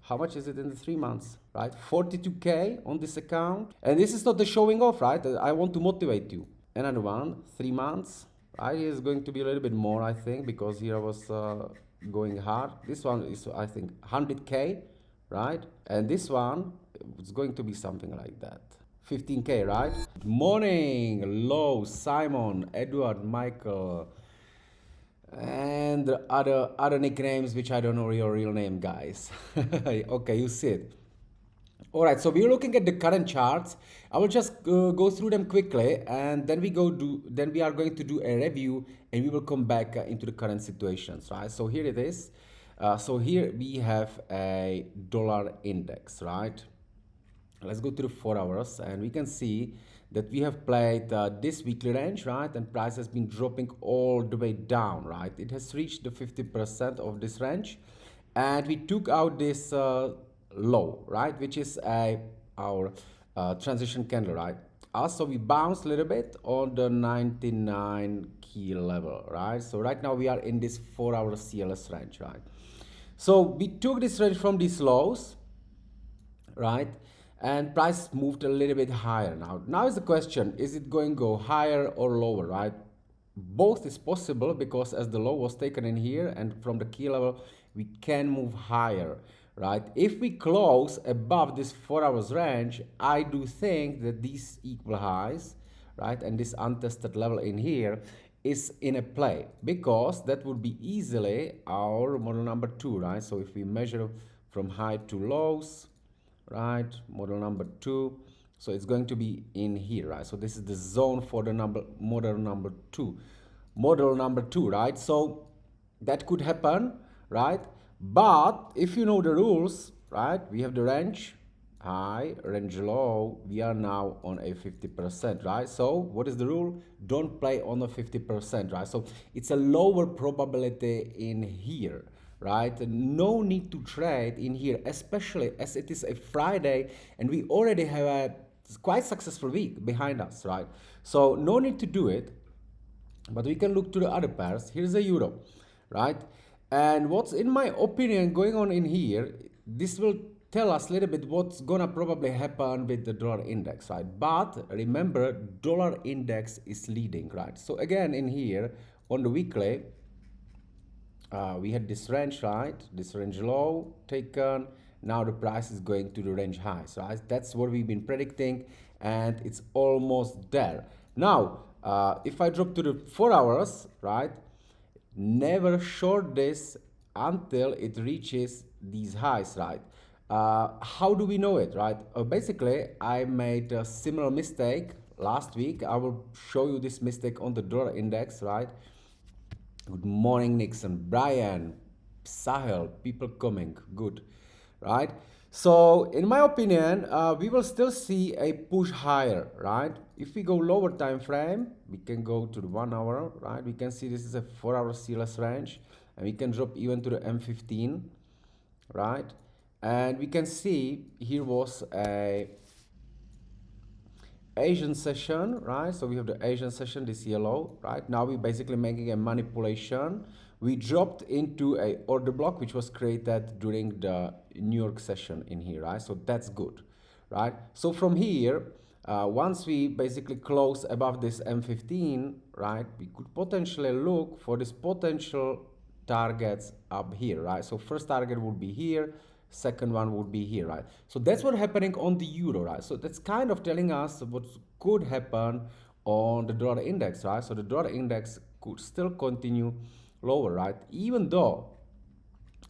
How much is it in the 3 months, right? 42K on this account. And this is not the showing off, right? I want to motivate you. Another one, 3 months, right? Is going to be a little bit more, I think, because here I was going hard. This one is, I think, 100K, right? And this one is going to be something like that. 15K, right? Good morning, Lo, Simon, Edward, Michael, and the other nicknames which I don't know your real name, guys. Okay, you see it. All right, so we're looking at the current charts. I will just go through them quickly, and then we are going to do a review, and we will come back into the current situations, right? So here it is. So here we have a dollar index, right? Let's go to the 4 hours, and we can see that we have played this weekly range, right? And price has been dropping all the way down, right? It has reached the 50% of this range, and we took out this low, right? Which is our transition candle, right? Also, we bounced a little bit on the 99 key level, right? So right now we are in this 4-hour CLS range, right? So we took this range from these lows, right? And price moved a little bit higher. Now is the question, is it going to go higher or lower, right? Both is possible, because as the low was taken in here and from the key level, we can move higher, right? If we close above this 4 hours range, I do think that these equal highs, right, and this untested level in here is in a play, because that would be easily our model number 2, right? So if we measure from high to lows, right, model number 2, so it's going to be in here, right? So this is the zone for the model number 2, right? So that could happen, right? But if you know the rules, right, we have the range high, range low, we are now on a 50%, right? So what is the rule? Don't play on a 50%, right? So it's a lower probability in here, right? No need to trade in here, especially as it is a Friday and we already have a quite successful week behind us, right? So no need to do it, but we can look to the other pairs. Here's the euro, right? And what's, in my opinion, going on in here, this will tell us a little bit what's gonna probably happen with the dollar index, right? But remember, dollar index is leading, right? So again, in here on the weekly, we had this range, right? This range low taken. Now the price is going to the range highs, right? That's what we've been predicting, and it's almost there. Now, if I drop to the 4 hours, right? Never short this until it reaches these highs, right? How do we know it, right? Basically, I made a similar mistake last week. I will show you this mistake on the dollar index, right? Good morning, Nixon, Brian, Sahel, people coming, good, right? So, in my opinion, we will still see a push higher, right? If we go lower time frame, we can go to the 1 hour, right? We can see this is a 4-hour CLS range, and we can drop even to the M15, right? And we can see here was a Asian session, right? So we have the Asian session, this yellow, right? Now we're basically making a manipulation. We dropped into a order block which was created during the New York session in here, right? So that's good, right? So from here, once we basically close above this M15, right, we could potentially look for this potential targets up here, right? So first target would be here, second one would be here, right? So that's what's happening on the euro, right? So that's kind of telling us what could happen on the dollar index, right? So the dollar index could still continue lower, right? Even though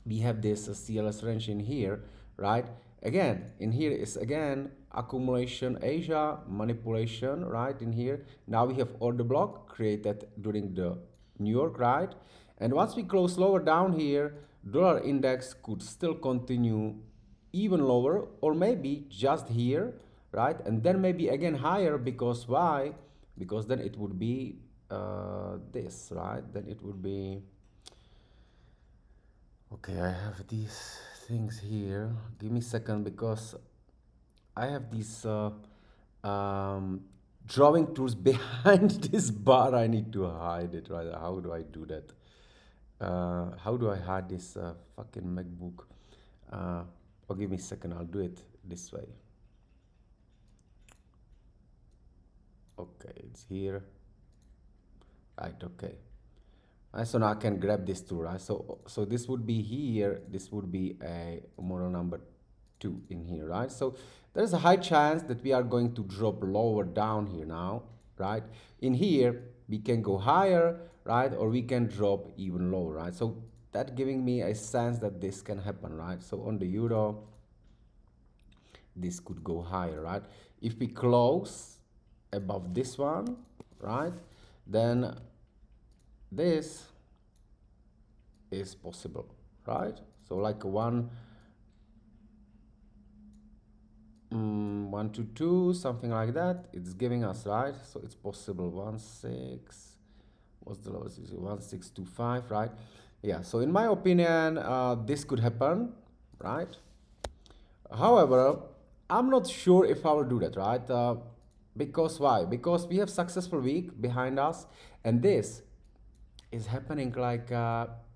we have this CLS range in here, right? Again, in here is again accumulation Asia, manipulation, right? In here, now we have order block created during the New York, right? And once we close lower down here, dollar index could still continue even lower, or maybe just here, right? And then maybe again higher, because why? Because then it would be this, right? Then it would be, okay, I have these things here. Give me a second, because I have these drawing tools behind this bar. I need to hide it, right? How do I do that? How do I hide this fucking MacBook? or give me a second, I'll do it this way. Okay, it's here. Right, okay. So now I can grab this too, right? So this would be here, this would be a model number 2 in here, right? So there's a high chance that we are going to drop lower down here now, right? In here, we can go higher, right? Or we can drop even lower, right? So that giving me a sense that this can happen, right? So on the euro, this could go higher, right? If we close above this one, right, then this is possible, right? So like one 1 to 2, something like that, it's giving us, right? So it's possible 1 6, what's the lowest? 1625, right? Yeah, so in my opinion, this could happen, right? However, I'm not sure if I will do that, right? Because why? Because we have successful week behind us, and this is happening like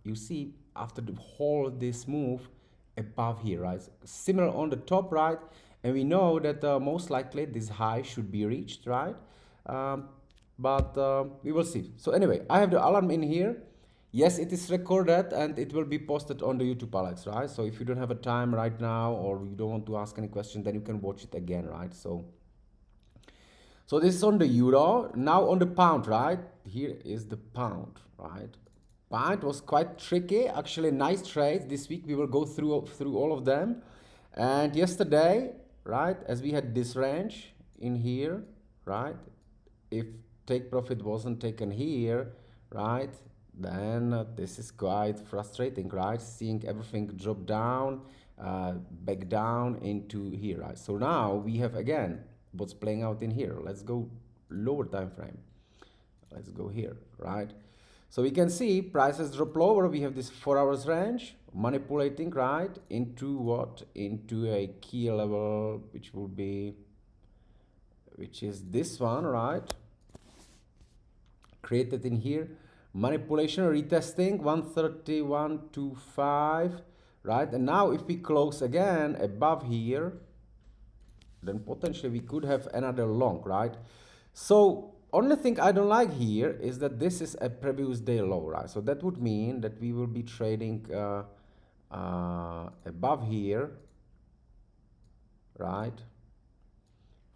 you see after the whole this move above here, right? Similar on the top, right? And we know that most likely this high should be reached, right? Um, but we will see. So anyway, I have the alarm in here. Yes, it is recorded and it will be posted on the YouTube, Alex, right? So if you don't have a time right now or you don't want to ask any question, then you can watch it again, right? So this is on the euro. Now on the pound, right? Here is the pound, right? Pound was quite tricky. Actually, nice trades this week. We will go through all of them. And yesterday, right, as we had this range in here, right? If take profit wasn't taken here, right? Then this is quite frustrating, right? Seeing everything drop down, back down into here, right? So now we have again what's playing out in here. Let's go lower time frame. Let's go here, right? So we can see prices drop lower. We have this 4 hours range manipulating, right, into what? Into a key level, which will be, which is this one, right? Created in here. Manipulation, retesting, 131.25, right? And now if we close again above here, then potentially we could have another long, right? So only thing I don't like here is that this is a previous day low, right? So that would mean that we will be trading above here, right?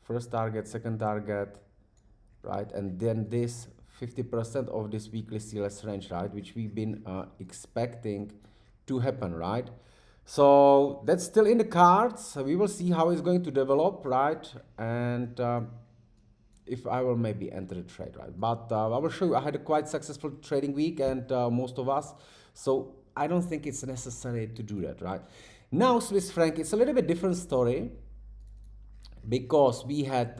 First target, second target, right? And then this 50% of this weekly CLS range, right? Which we've been expecting to happen, right? So that's still in the cards. We will see how it's going to develop, right? And if I will maybe enter the trade, right? But I will show you, I had a quite successful trading week and most of us. So I don't think it's necessary to do that, right? Now, Swiss franc, it's a little bit different story because we had,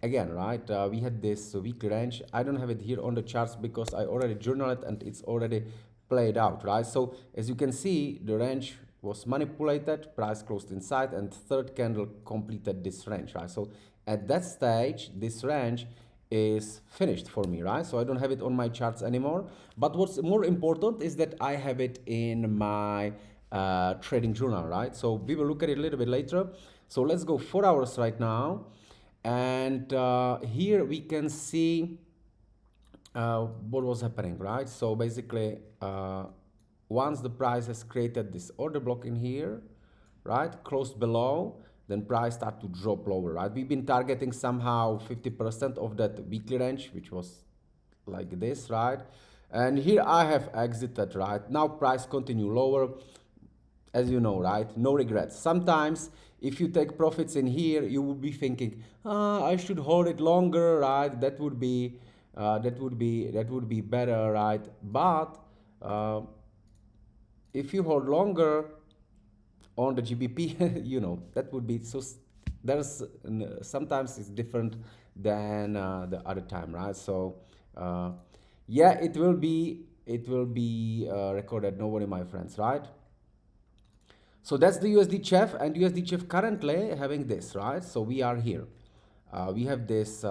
again, right, we had this weekly range. I don't have it here on the charts because I already journaled it and it's already played out, right? So as you can see, the range was manipulated, price closed inside, and third candle completed this range, right? So at that stage, this range is finished for me, right? So I don't have it on my charts anymore. But what's more important is that I have it in my trading journal, right? So we will look at it a little bit later. So let's go 4 hours right now. And here we can see what was happening, right? So basically, once the price has created this order block in here, right, closed below, then price start to drop lower, right? We've been targeting somehow 50% of that weekly range, which was like this, right? And here I have exited, right? Now price continue lower, as you know, right? No regrets. Sometimes if you take profits in here, you would be thinking, I should hold it longer, right? That would be better, right? But if you hold longer on the GBP, you know, that would be so. There's sometimes it's different than the other time, right? So yeah, it will be recorded. No worry, my friends, right? So that's the USD chef, and USD chef currently having this, right? So we are here. We have this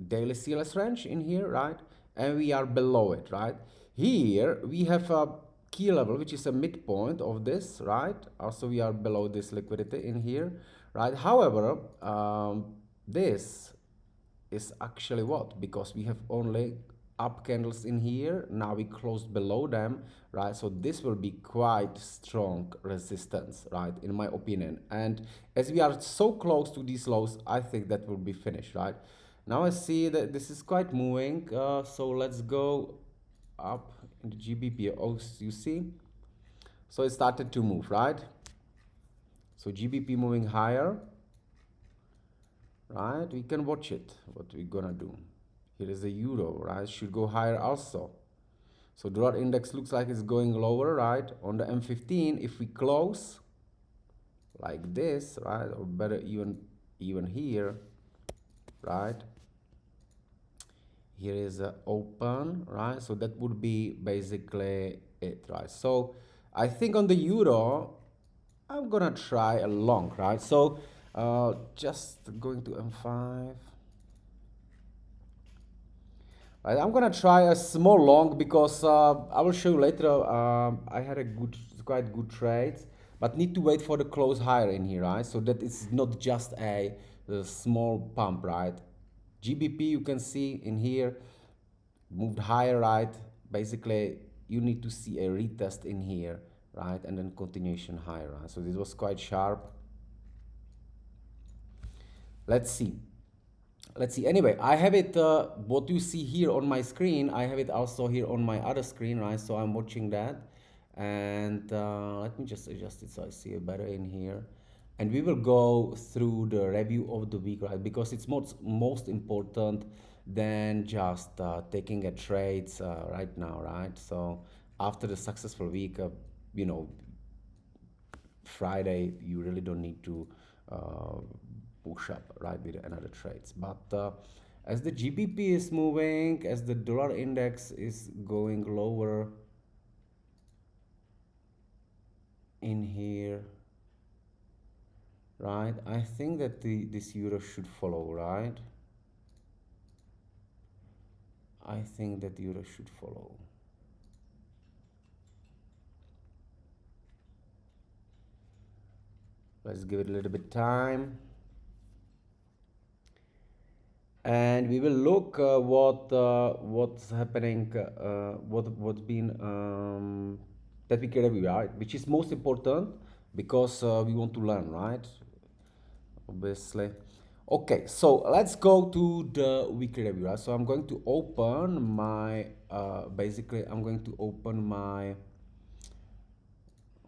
daily CLS range in here, right? And we are below it, right? Here we have key level, which is a midpoint of this, right? Also, we are below this liquidity in here, right? However, this is actually what? Because we have only up candles in here, now we closed below them, right? So this will be quite strong resistance, right, in my opinion. And as we are so close to these lows, I think that will be finished, right? Now I see that this is quite moving, so let's go up in the GBP. Oh, you see, so it started to move, right? So GBP moving higher, right? We can watch it, what we're gonna do. Here is the euro, right? Should go higher also. So dollar index looks like it's going lower, right? On the M15, if we close like this, right, or better even here, right? Here is a open, right? So that would be basically it, right? So I think on the euro, I'm gonna try a long, right? So just going to M5. Right, I'm gonna try a small long because I will show you later. I had a quite good trades, but need to wait for the close higher in here, right? So that it's not just a small pump, right? GBP you can see in here moved higher, right? Basically, you need to see a retest in here, right, and then continuation higher, right? So this was quite sharp. Let's see. Anyway, I have it, what you see here on my screen, I have it also here on my other screen, right? So I'm watching that, and let me just adjust it so I see it better in here, and we will go through the review of the week, right? Because it's most important than just taking a trades right now, right? So after the successful week, you know, Friday, you really don't need to uh, push up, right, with another trades. But as the GBP is moving, as the dollar index is going lower in here, right, I think that this euro should follow, right? I think that euro should follow. Let's give it a little bit time. And we will look what's happening, what's been that we can review, right? Which is most important because we want to learn, right? Obviously. Okay, so let's go to the weekly review, right? So I'm going to open my basically I'm going to open my.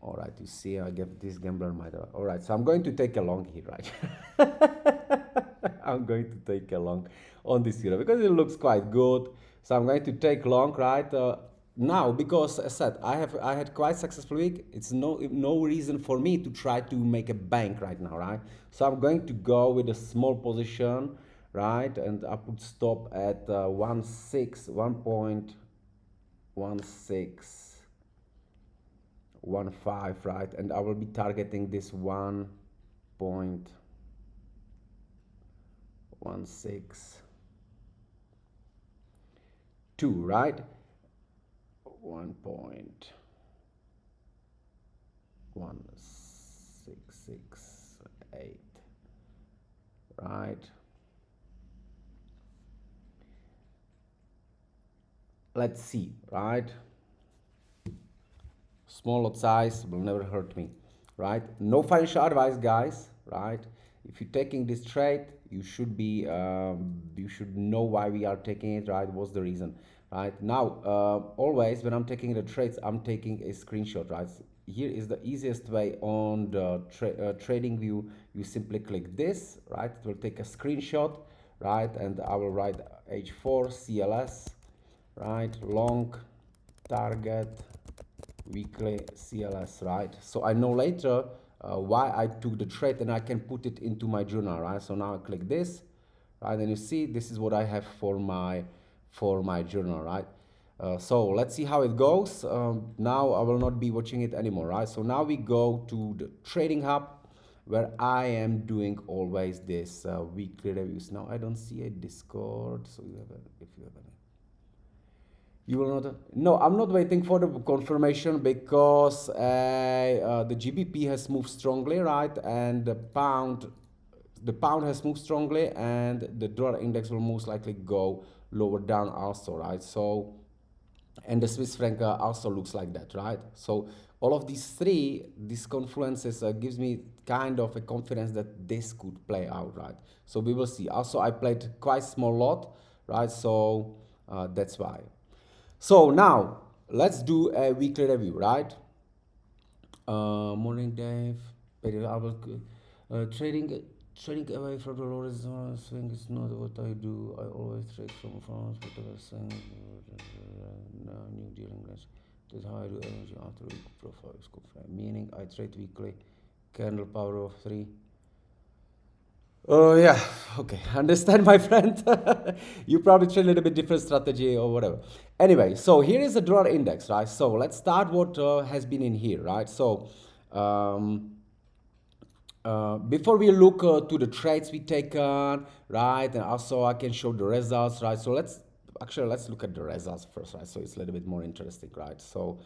All right, you see, I get this gambler might. All right, so I'm going to take a long here, right? I'm going to take a long on this euro because it looks quite good. So I'm going to take long, right? Now, because as I said, I had quite successful week. It's no reason for me to try to make a bank right now, right? So I'm going to go with a small position, right? And I put stop at 1.15, right? And I will be targeting this 1.16, right? 1.1668, right? Let's see, right? Small lot size will never hurt me, right? No financial advice, guys, right? If you're taking this trade, you should be you should know why we are taking it, right? What's the reason, right? Now always when I'm taking the trades, I'm taking a screenshot, right? Here is the easiest way on the trading view. You simply click this, right? It will take a screenshot, right? And I will write H4 CLS, right? Long target weekly CLS, right? So I know later why I took the trade, and I can put it into my journal, right? So now I click this, right? And you see this is what I have for my journal, right? So let's see how it goes. Now I will not be watching it anymore, right? So now we go to the trading hub where I am doing always this weekly reviews. Now I don't see a Discord, so if you have any. You will not. No, I'm not waiting for the confirmation because the GBP has moved strongly, right? And the pound has moved strongly, and the dollar index will most likely go lower down also, right? So, and the Swiss franc also looks like that, right? So all of these three, these confluences gives me kind of a confidence that this could play out, right? So we will see. Also, I played quite small lot, right? So that's why. So now let's do a weekly review, right? Morning, Dave. I will, trading away from the horizontal swing is not what I do. I always trade from France, whatever swing, new dealing range. That's how I do energy after week profile is confirmed. Meaning I trade weekly, candle power of 3. Oh yeah, okay. Understand, my friend. You probably trade a little bit different strategy or whatever. Anyway, so here is the dollar index, right? So let's start what has been in here, right? So um, before we look to the trades we taken, right, and also I can show the results, right? So let's look at the results first, right? So it's a little bit more interesting, right? So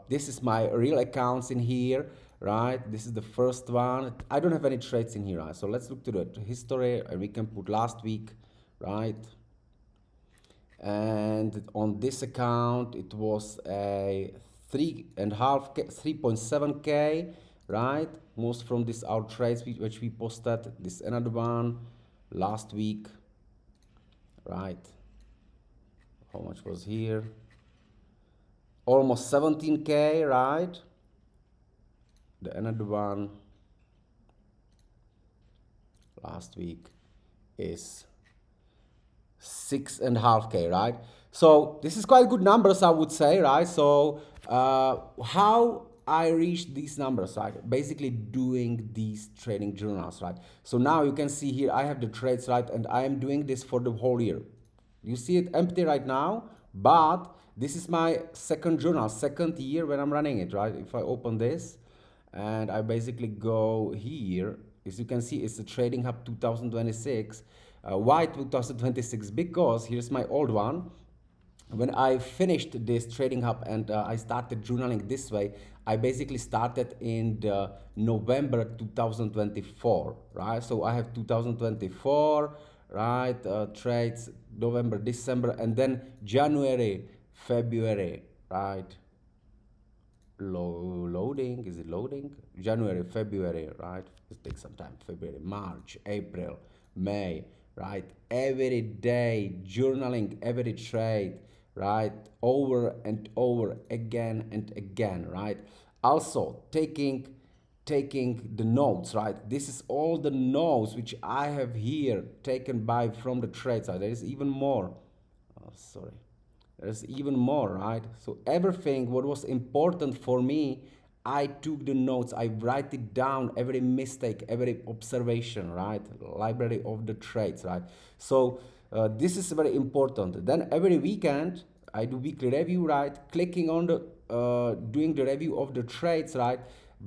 this is my real accounts in here, right? This is the first one. I don't have any trades in here, right? So let's look to the history, and we can put last week, right? And on this account it was a 3.7k, right? Most from this our trades which we posted. This another one last week, right? How much was here? Almost 17k, right? The another one last week is 6.5k, right? So this is quite good numbers, I would say, right? So how I reached these numbers, right? Basically doing these trading journals, right? So now you can see here I have the trades, right? And I am doing this for the whole year. You see it empty right now, but this is my second journal, second year when I'm running it, right? If I open this and I basically go here, as you can see, it's the Trading Hub 2026. Why 2026? Because here's my old one. When I finished this Trading Hub and I started journaling this way, I basically started in the November 2024, right? So I have 2024, right? Trades November, December, and then January, February, right? Loading, is it loading? January, February, right? It takes some time. February, March, April, May, right? Every day journaling, every trade, right? Over and over again and again, right? Also taking the notes, right? This is all the notes which I have here taken by from the trades. There is even more. Oh, sorry. There's even more, right? So everything what was important for me, I took the notes, I write it down, every mistake, every observation, right? Library of the trades, right? So this is very important. Then every weekend I do weekly review, right? Clicking on the doing the review of the trades, right?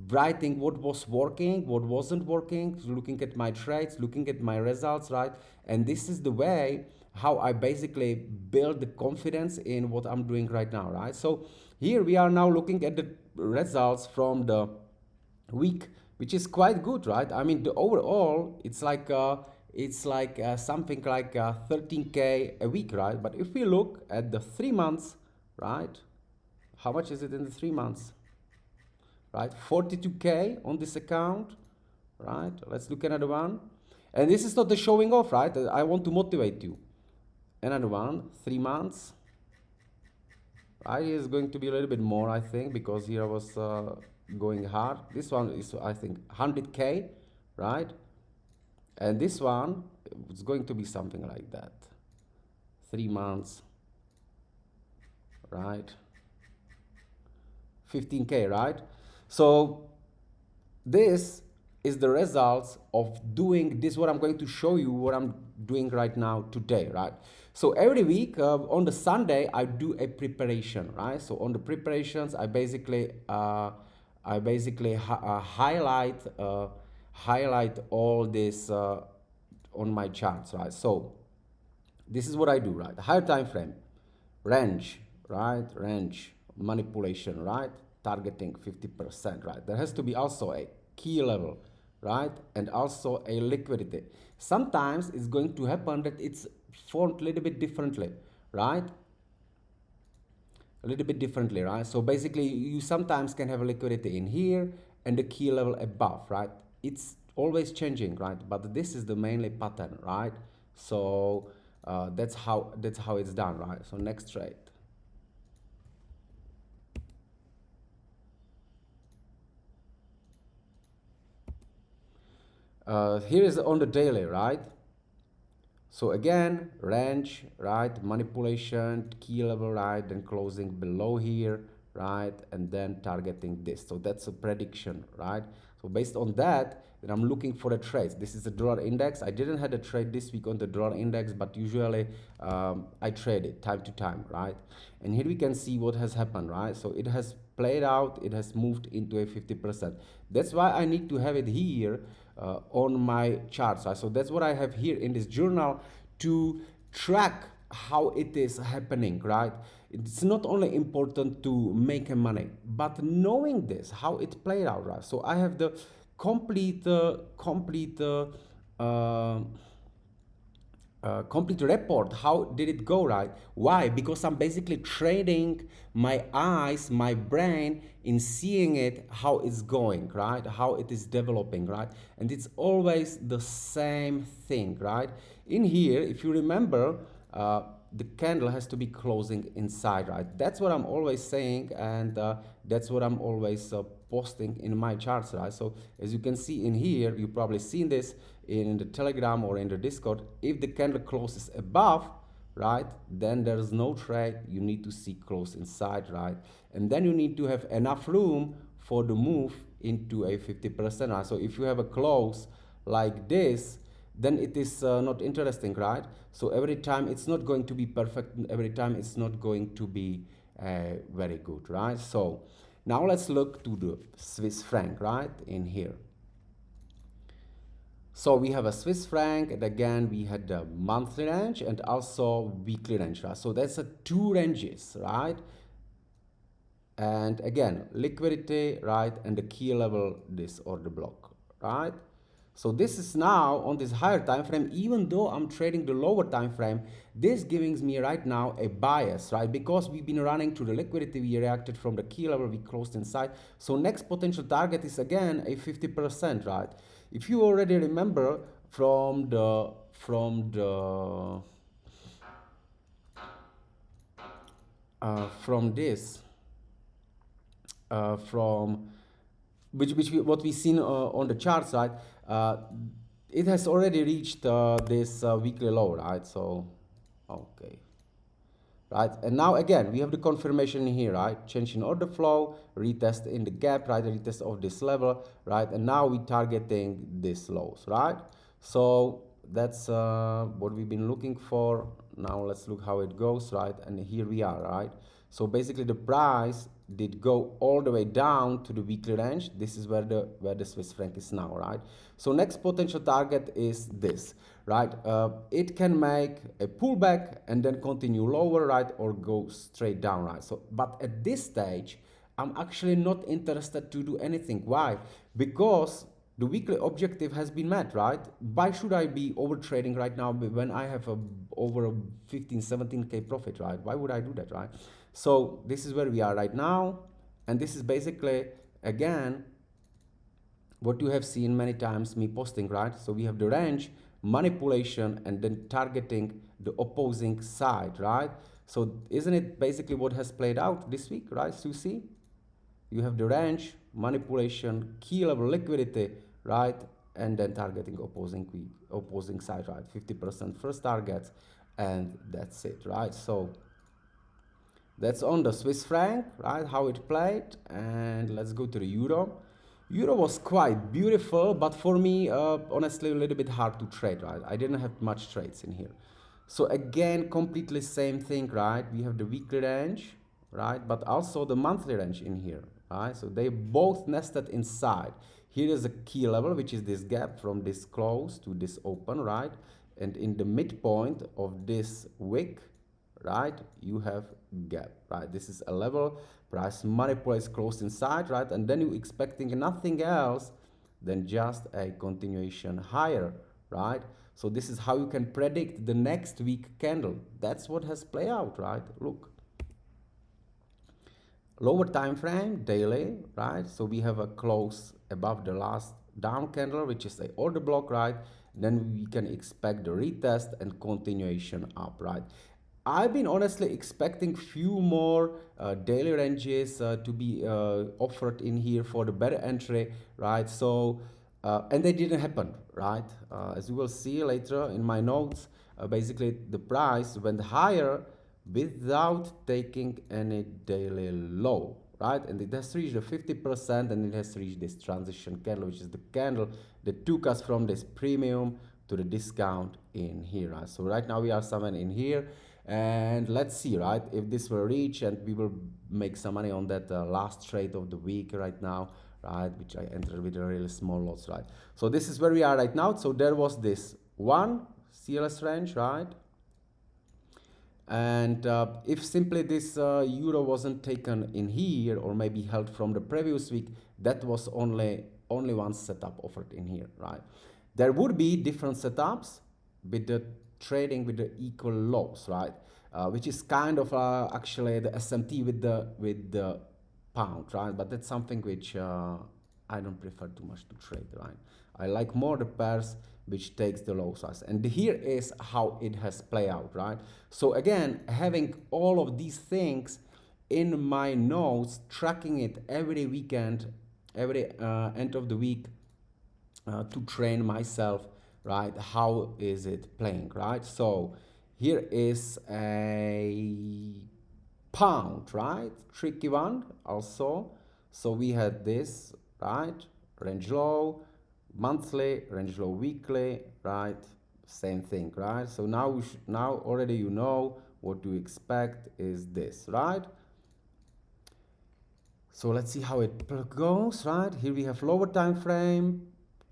Writing what was working, what wasn't working, looking at my trades, looking at my results, right? And this is the way how I basically build the confidence in what I'm doing right now, right? So here we are now looking at the results from the week, which is quite good, right? I mean, the overall, it's like something like 13k a week, right? But if we look at the 3 months, right? How much is it in the 3 months, right? 42k on this account, right? Let's look at another one. And this is not the showing off, right? I want to motivate you. Another one, 3 months. Right, is going to be a little bit more, I think, because here I was going hard. This one is, I think, 100k, right? And this one is going to be something like that. 3 months, right? 15k, right? So this is the results of doing this, what I'm going to show you what I'm doing right now today, right? So every week on the Sunday I do a preparation, right? So on the preparations I basically highlight all this on my charts, right? So this is what I do, right? Higher time frame, range, right? Range manipulation, right? Targeting 50%, right? There has to be also a key level, right? And also a liquidity. Sometimes it's going to happen that it's formed a little bit differently, right? A little bit differently, right? So basically, you sometimes can have a liquidity in here and the key level above, right? It's always changing, right? But this is the mainly pattern, right? So that's how it's done, right? So next trade. Here is on the daily, right? So again, range, right? Manipulation, key level, right? Then closing below here, right? And then targeting this. So that's a prediction, right? So based on that, then I'm looking for the trades. This is the dollar index. I didn't have a trade this week on the dollar index, but usually I trade it time to time, right? And here we can see what has happened, right? So it has played out, it has moved into a 50%. That's why I need to have it here on my charts. Right? So that's what I have here in this journal to track how it is happening, right? It's not only important to make money, but knowing this, how it played out, right? So I have the complete report. How did it go, right? Why? Because I'm basically trading my eyes, my brain in seeing it, how it's going, right? How it is developing, right? And it's always the same thing, right? In here, if you remember, the candle has to be closing inside, right? That's what I'm always saying, and that's what I'm always posting in my charts, right? So as you can see in here, you've probably seen this in the Telegram or in the Discord. If the candle closes above, right, then there's no trade. You need to see close inside, right? And then you need to have enough room for the move into a 50%, right? So if you have a close like this, then it is not interesting, right? So every time it's not going to be perfect, every time it's not going to be very good, right? So now let's look to the Swiss franc, right, in here. So we have a Swiss franc, and again we had the monthly range and also weekly range, right? So that's a two ranges, right? And again, liquidity, right, and the key level, this order block, right? So this is now on this higher time frame. Even though I'm trading the lower time frame, this gives me right now a bias, right? Because we've been running to the liquidity, we reacted from the key level, we closed inside. So next potential target is again a 50%, right? If you already remember from this from what we seen on the chart side, it has already reached this weekly low, right? So okay, right? And now again we have the confirmation here, right? Change in order flow, retest in the gap, right? Retest of this level, right? And now we targeting this lows, right? So that's what we've been looking for. Now let's look how it goes, right? And here we are, right? So basically the price did go all the way down to the weekly range. This is where the Swiss franc is now, right? So next potential target is this, right? It can make a pullback and then continue lower, right, or go straight down, right? So but at this stage I'm actually not interested to do anything. Why? Because the weekly objective has been met, right? Why should I be over trading right now when I have over a 15, 17K profit, right? Why would I do that, right? So this is where we are right now. And this is basically, again, what you have seen many times me posting, right? So we have the range, manipulation, and then targeting the opposing side, right? So isn't it basically what has played out this week, right? So you see, you have the range, manipulation, key level liquidity, right? And then targeting opposing side, right? 50% first target, and that's it, right? So that's on the Swiss franc, right? How it played. And let's go to the euro. Euro was quite beautiful, but for me, honestly, a little bit hard to trade, right? I didn't have much trades in here. So again, completely same thing, right? We have the weekly range, right? But also the monthly range in here, right? So they both nested inside. Here is a key level, which is this gap from this close to this open, right? And in the midpoint of this wick, right, you have gap, right? This is a level, price manipulates close inside, right? And then you expecting nothing else than just a continuation higher, right? So this is how you can predict the next week candle. That's what has played out, right? Look, lower time frame, daily, right? So we have a close above the last down candle, which is a order block, right? Then we can expect the retest and continuation up, right? I've been honestly expecting few more daily ranges to be offered in here for the better entry, right? So, and they didn't happen, right? As you will see later in my notes, basically the price went higher without taking any daily low, right? And it has reached the 50% and it has reached this transition candle, which is the candle that took us from this premium to the discount in here, right? So right now we are somewhere in here, and let's see, right, if this will reach, and we will make some money on that last trade of the week right now, right, which I entered with a really small loss, right? So this is where we are right now. So there was this one CLS range, right? And if simply this euro wasn't taken in here or maybe held from the previous week, that was only one setup offered in here, right? There would be different setups with the trading with the equal lows, right? Which is kind of actually the SMT with the pound, right? But that's something which I don't prefer too much to trade, right? I like more the pairs which takes the low size. And here is how it has played out, right? So again, having all of these things in my notes, tracking it every weekend, every end of the week, to train myself, right? How is it playing, right? So here is a pound, right? Tricky one also. So we had this, right? Range low, monthly, range low weekly, right? Same thing, right? So now now already you know what to expect is this, right? So let's see how it goes, right? Here we have lower time frame,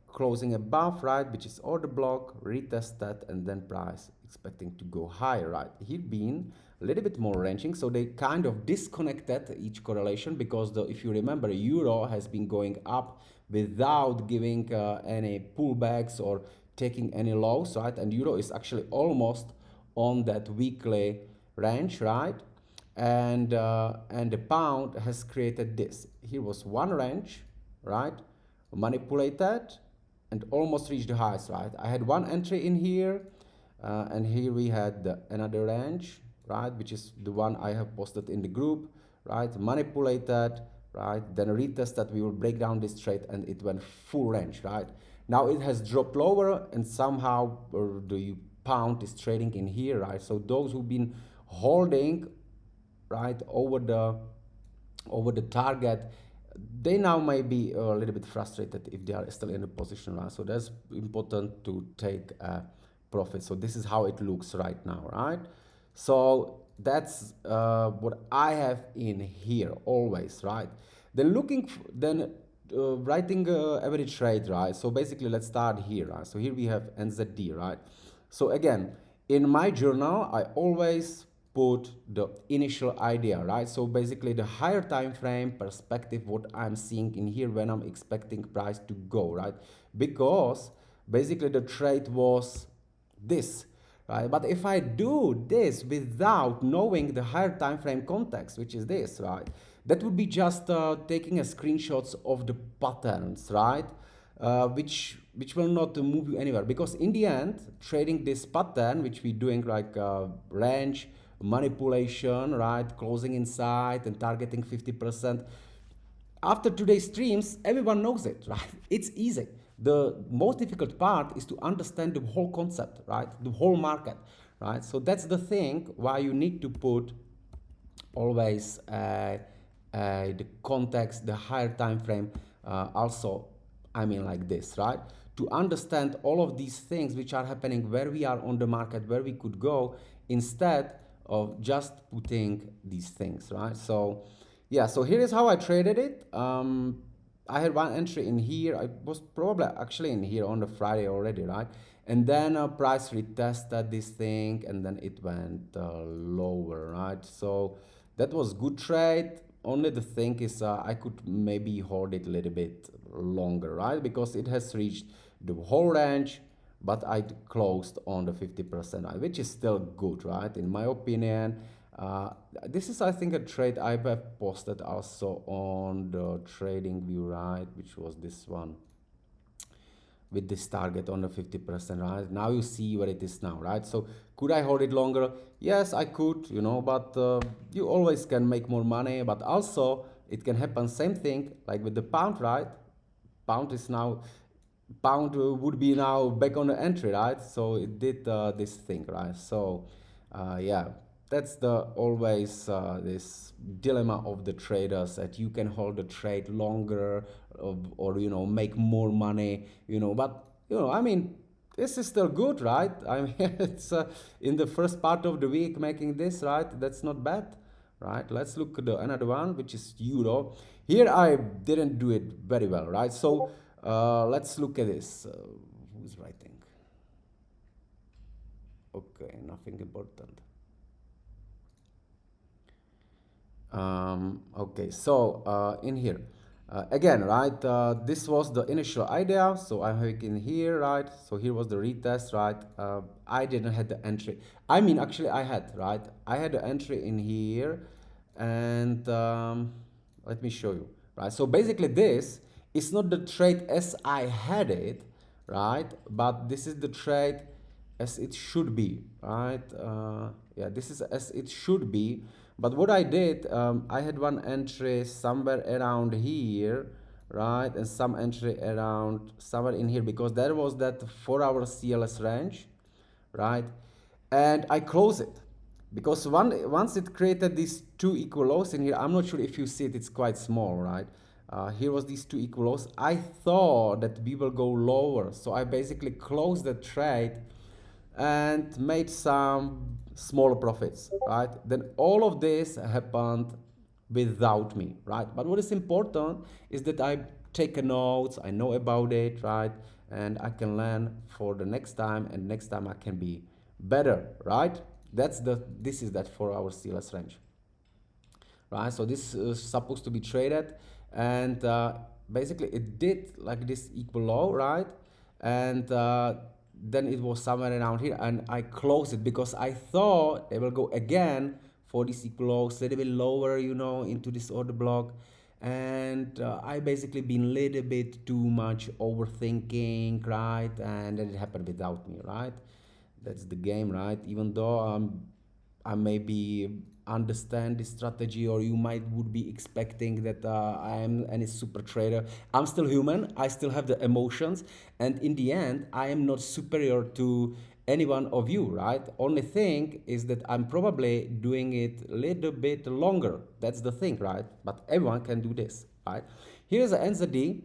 closing above, right, which is order block, retest that, and then price expecting to go higher, right? Here been a little bit more ranging, so they kind of disconnected each correlation because if you remember, euro has been going up without giving any pullbacks or taking any lows, right? And euro is actually almost on that weekly range, right? And the pound has created this. Here was one range, right? Manipulated and almost reached the highest, right? I had one entry in here, and here we had another range, right? Which is the one I have posted in the group, right? Manipulated, right? Then retest that we will break down this trade, and it went full range, right? Now it has dropped lower, and somehow the pound is trading in here, right? So those who've been holding, right, over the target, they now may be a little bit frustrated if they are still in a position, right? So that's important to take a profit. So this is how it looks right now, right? So that's what I have in here always, right? Then writing average trade, right? So basically let's start here, right? So here we have NZD, right? So again, in my journal, I always put the initial idea, right? So basically the higher time frame perspective, what I'm seeing in here when I'm expecting price to go, right? Because basically the trade was this, right? But if I do this without knowing the higher time frame context, which is this, right? That would be just taking a screenshots of the patterns, right? Which will not move you anywhere, because in the end, trading this pattern, which we're doing like range manipulation, right, closing inside and targeting 50%. After today's streams, everyone knows it, right? It's easy. The most difficult part is to understand the whole concept, right? The whole market, right? So that's the thing why you need to put always the context, the higher time frame, also, I mean, like this, right? To understand all of these things which are happening, where we are on the market, where we could go, instead of just putting these things, right? So yeah, so here is how I traded it. I had one entry in here. I was probably actually in here on the Friday already, right? And then price retested this thing, and then it went lower, right? So that was good trade. Only the thing is, I could maybe hold it a little bit longer, right? Because it has reached the whole range, but I closed on the 50%, right? Which is still good, right? In my opinion. Uh, this is, I think, a trade I have posted also on the trading view, right? Which was this one with this target on the 50%, right? Now you see where it is now, right? So could I hold it longer? Yes, I could, you know, but you always can make more money, but also it can happen same thing like with the pound, right? Pound is now, pound would be now back on the entry, right? So it did this thing, right? So yeah, that's the always this dilemma of the traders, that you can hold the trade longer, or you know, make more money, you know. But you know, I mean, this is still good, right? I mean, it's in the first part of the week making this, right? That's not bad, right? Let's look at the another one, which is euro. Here I didn't do it very well, right? So let's look at this. Who's writing? Okay, nothing important. Okay, so in here, again, right, this was the initial idea, so I'm having in here, right, so here was the retest, right, I didn't have the entry, I mean, actually I had, right, I had the entry in here, and let me show you, right, so basically this is not the trade as I had it, right, but this is the trade as it should be, right? Yeah, this is as it should be. But what I did, I had one entry somewhere around here, right? And some entry around somewhere in here, because there was that 4-hour CLS range, right? And I close it because once it created these two equal lows in here, I'm not sure if you see it, it's quite small, right? Here was these two equal lows. I thought that we will go lower, so I basically closed the trade and made some small profits, right? Then all of this happened without me, right? But what is important is that I take notes, I know about it, right? And I can learn for the next time, and next time I can be better, right? This is that 4-hour CLS range, right? So this is supposed to be traded, and basically it did like this equal low, right? And then it was somewhere around here, and I closed it because I thought they will go again for this equal lows, a little bit lower, you know, into this order block. And I basically been a little bit too much overthinking, right? And then it happened without me, right? That's the game, right? Even though I maybe understand the strategy, or you might would be expecting that I am any super trader. I'm still human. I still have the emotions, and in the end, I am not superior to any one of you, right? Only thing is that I'm probably doing it a little bit longer. That's the thing, right? But everyone can do this, right? Here's the NZD,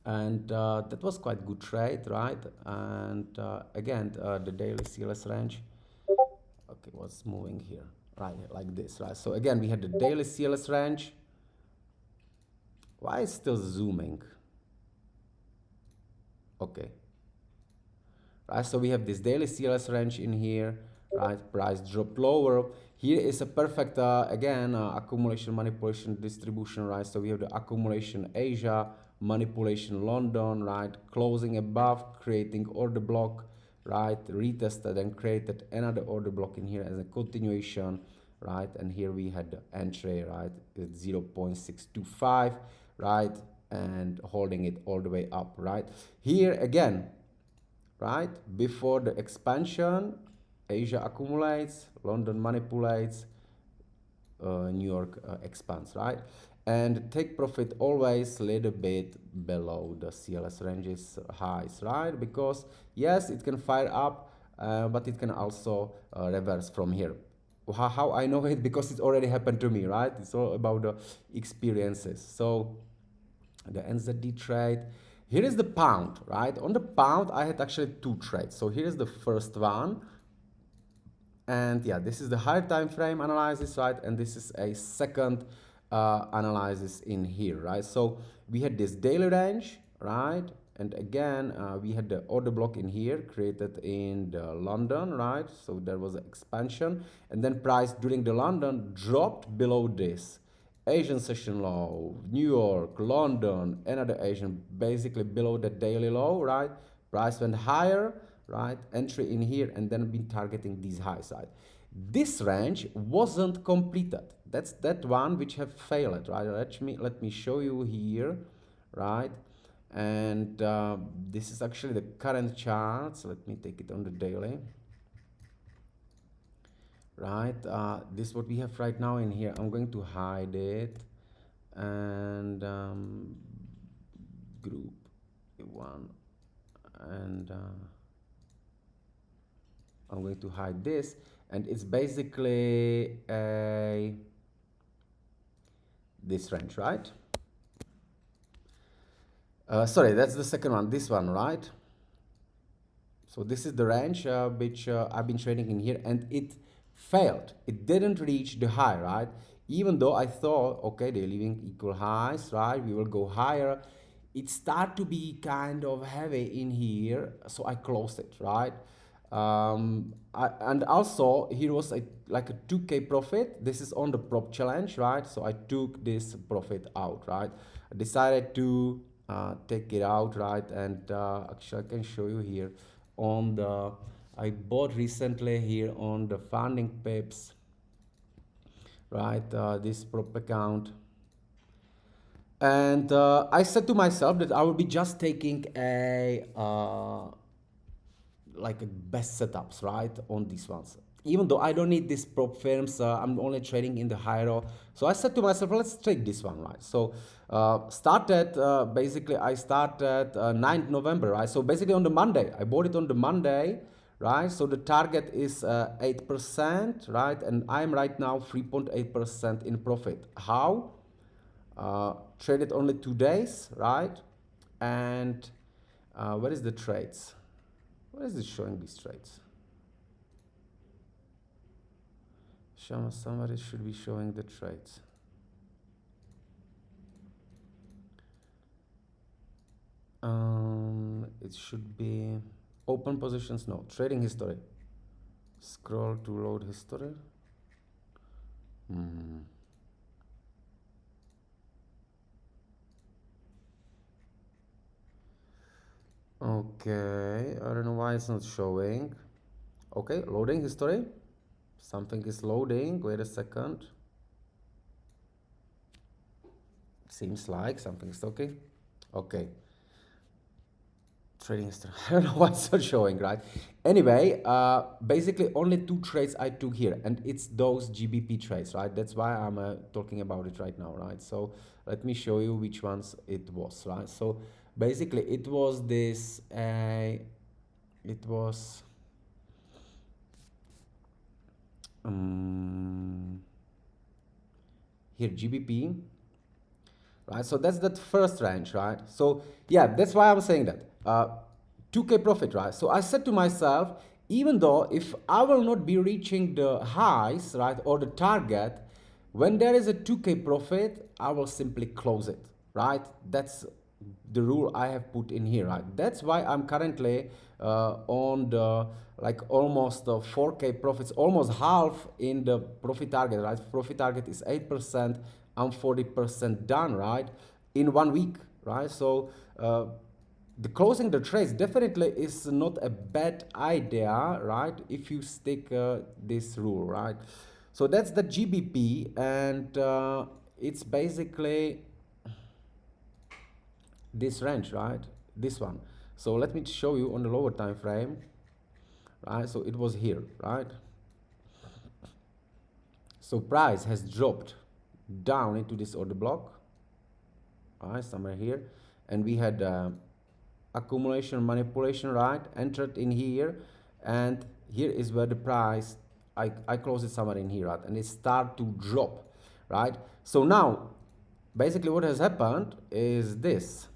and that was quite good trade, right? And again, the daily CLS range, okay, was moving here, right, like this, right? So again, we had the daily CLS range. Why is still zooming? Okay, right? So we have this daily CLS range in here, right? Price drop lower. Here is a perfect, again, accumulation, manipulation, distribution, right? So we have the accumulation Asia, manipulation London, right? Closing above, creating order block, right? Retested and created another order block in here as a continuation, right? And here we had the entry, right? At 0.625, right? And holding it all the way up, right? Here again, right? Before the expansion, Asia accumulates, London manipulates, New York expands, right? And take profit always a little bit below the CLS ranges highs, right? Because yes, it can fire up, but it can also reverse from here. How I know it? Because it already happened to me, right? It's all about the experiences. So the NZD trade. Here is the pound, right? On the pound, I had actually two trades. So here is the first one. And yeah, this is the higher time frame analysis, right? And this is a second analysis in here, right? So we had this daily range, right? And again, we had the order block in here created in the London, right? So there was an expansion, and then price during the London dropped below this. Asian session low, New York, London, another Asian, basically below the daily low, right? Price went higher, right? Entry in here, and then been targeting these high side. This range wasn't completed. That's that one which have failed, right? Let me show you here, right? And this is actually the current chart. So let me take it on the daily, right? This is what we have right now in here. I'm going to hide it and group one, and I'm going to hide this, and it's basically this range, right? Sorry, that's the second one, this one, right? So this is the range which I've been trading in here, and it failed. It didn't reach the high, right? Even though I thought, okay, they're leaving equal highs, right? We will go higher. It started to be kind of heavy in here, so I closed it, right? And also here was like a 2K profit. This is on the prop challenge, right? So I took this profit out, right? I decided to take it out, right? And actually I can show you here on the, I bought recently here on the funding pips, right? This prop account. And I said to myself that I will be just taking a like a best setups, right, on these ones. Even though I don't need these prop firms, I'm only trading in the higher. So I said to myself, let's trade this one, right? So basically I started 9th November, right? So basically on the Monday, I bought it on the Monday, right? So the target is 8%, right? And I'm right now 3.8% in profit. How? Traded only 2 days, right? And where is the trades? Where is it showing these trades? Somebody should be showing the trades. It should be open positions. No, trading history. Scroll to load history. Okay, I don't know why it's not showing. Okay, loading history. Something is loading. Wait a second. Seems like something's okay. Okay. Trading history. I don't know why it's not showing, right? Anyway, basically only 2 trades I took here, and it's those GBP trades, right? That's why I'm talking about it right now, right? So let me show you which ones it was, right? So basically it was this, it was here GBP, right? So that's that first range, right? So yeah, that's why I'm saying that 2K profit, right? So I said to myself, even though if I will not be reaching the highs, right, or the target, when there is a 2K profit, I will simply close it, right? That's the rule I have put in here, right? That's why I'm currently on the like almost 4K profits, almost half in the profit target, right? Profit target is 8%. I'm 40% done, right? In 1 week, right? So the closing the trades definitely is not a bad idea, right? If you stick this rule, right? So that's the GBP, and it's basically this range, right? This one. So let me show you on the lower time frame, right? So it was here, right? So price has dropped down into this order block, right? Somewhere here, and we had accumulation manipulation, right? Entered in here, and here is where the price I closed it somewhere in here, right? And it start to drop, right? So now basically what has happened is this.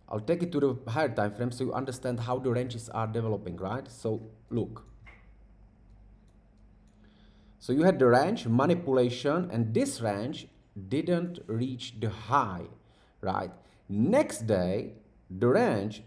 I'll take it to the higher time frame so you understand how the ranges are developing, right? So look. So you had the range manipulation, and this range didn't reach the high, right? Next day, the range,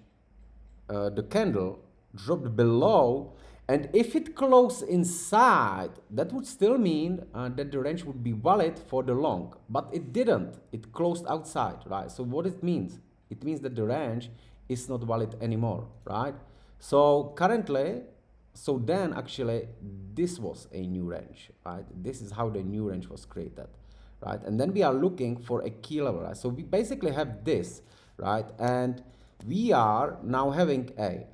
the candle dropped below, and if it closed inside, that would still mean that the range would be valid for the long, but it didn't. It closed outside, right? So what it means? It means that the range is not valid anymore, right? So currently, so then actually this was a new range, right? This is how the new range was created, right? And then we are looking for a key level, right? So we basically have this, right? And we are now having a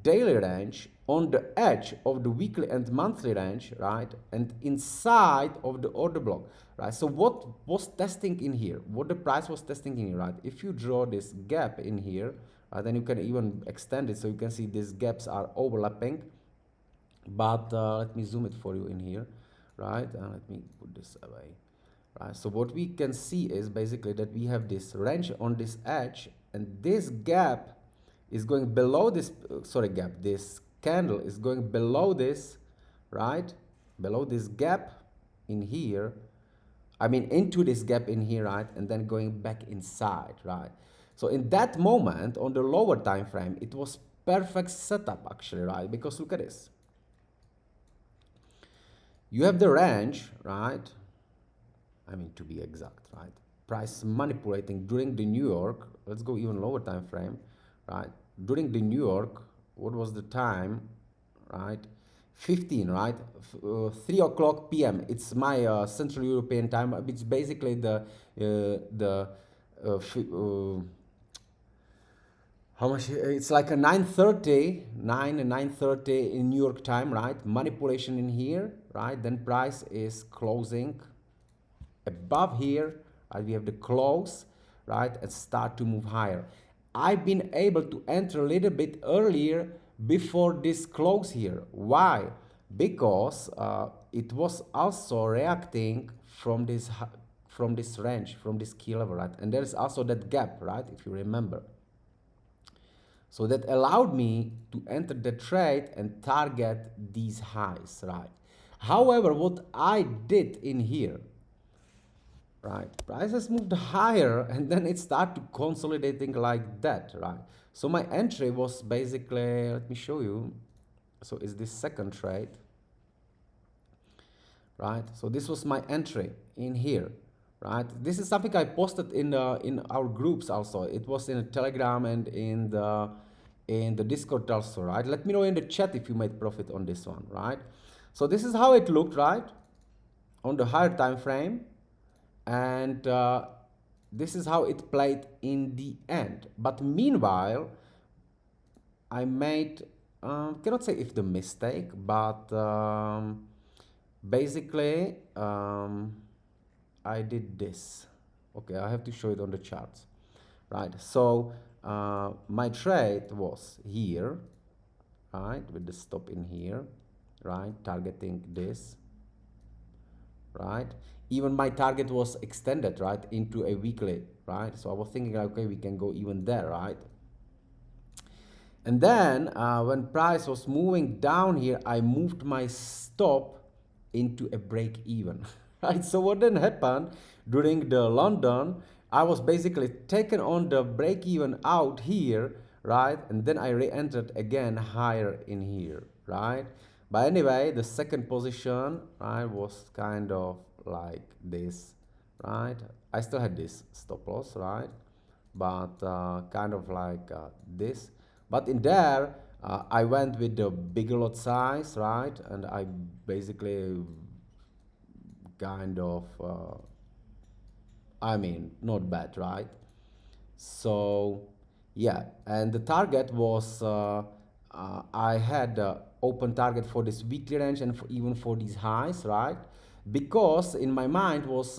daily range on the edge of the weekly and monthly range, right? And inside of the order block, right? So what was testing in here? What the price was testing in here, right? If you draw this gap in here, then you can even extend it so you can see these gaps are overlapping. But let me zoom it for you in here, right? Let me put this away. Right, so what we can see is basically that we have this range on this edge, and this gap is going below this, this candle is going below this, right? Below this gap in here, I mean into this gap in here, right? And then going back inside, right? So in that moment, on the lower time frame, it was perfect setup actually, right? Because look at this. You have the range, right? I mean, to be exact, right? Price manipulating during the New York, let's go even lower time frame, right? During the New York, what was the time, right? 15, right? 3 o'clock p.m. It's my Central European time. It's basically how much? It's like a 9:30, 9 and 9:30 in New York time, right? Manipulation in here, right? Then price is closing above here, right? We have the close, right? And start to move higher. I've been able to enter a little bit earlier before this close here. Why? Because it was also reacting from this range, from this key level, right? And there's also that gap, right? If you remember. So that allowed me to enter the trade and target these highs, right? However, what I did in here, right, prices moved higher and then it started consolidating like that, right? So my entry was basically, let me show you. So is this second trade, right? So this was my entry in here, right? This is something I posted in our groups also. It was in a Telegram and in the Discord also, right? Let me know in the chat if you made profit on this one, right? So this is how it looked, right, on the higher time frame, and this is how it played in the end. But meanwhile, I made cannot say if the mistake, but basically I did this. Okay, I have to show it on the charts, right? So my trade was here, right, with the stop in here, right, targeting this, right? Even my target was extended, right, into a weekly, right? So I was thinking, okay, we can go even there, right? And then when price was moving down here, I moved my stop into a break even, right? So what then happened during the London, I was basically taken on the break even out here, right? And then I re-entered again higher in here, right? But anyway, the second position, right, was kind of like this, right? I still had this stop loss, right? But kind of like this. But in there, I went with the bigger lot size, right? And I basically kind of, I mean, not bad, right? So, yeah, and the target was, I had open target for this weekly range and even for these highs, right? Because in my mind was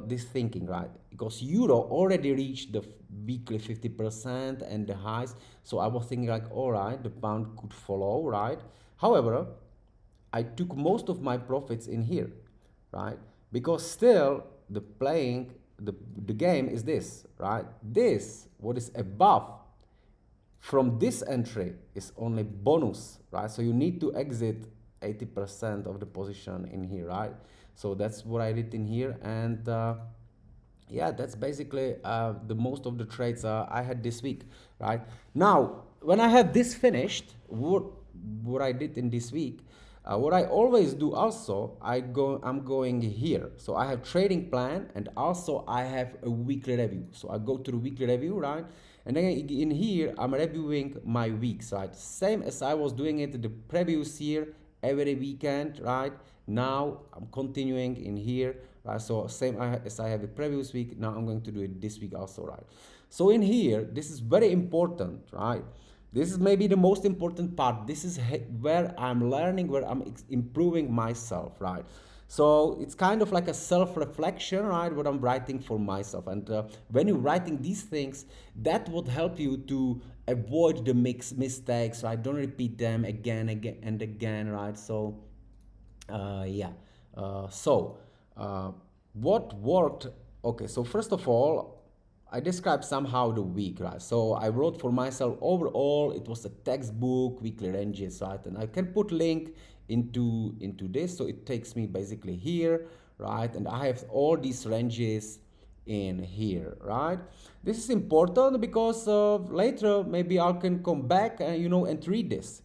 this thinking, right? Because euro already reached the weekly 50% and the highs, so I was thinking like, all right, the pound could follow, right? However, I took most of my profits in here, right? Because still the game is this, right? This, what is above from this entry is only bonus, right? So you need to exit 80% of the position in here, right? So that's what I did in here, and yeah, that's basically the most of the trades I had this week, right? Now, when I have this finished, what I did in this week, what I always do also, I'm going here. So I have trading plan, and also I have a weekly review. So I go to the weekly review, right? And then in here, I'm reviewing my weeks, right? Same as I was doing it the previous year, every weekend, right? Now I'm continuing in here, right? So same as I have the previous week, now I'm going to do it this week also, right? So in here, this is very important, right? This is maybe the most important part. This is where I'm learning, where I'm improving myself, right? So it's kind of like a self-reflection, right? What I'm writing for myself. And when you're writing these things, that would help you to avoid the mistakes, right? Don't repeat them again and again, right? So yeah. So what worked? Okay, so first of all, I described somehow the week, right? So I wrote for myself overall, it was a textbook, weekly ranges, right? And I can put link into this, so it takes me basically here, right? And I have all these ranges in here, right? This is important because later maybe I can come back and and read this,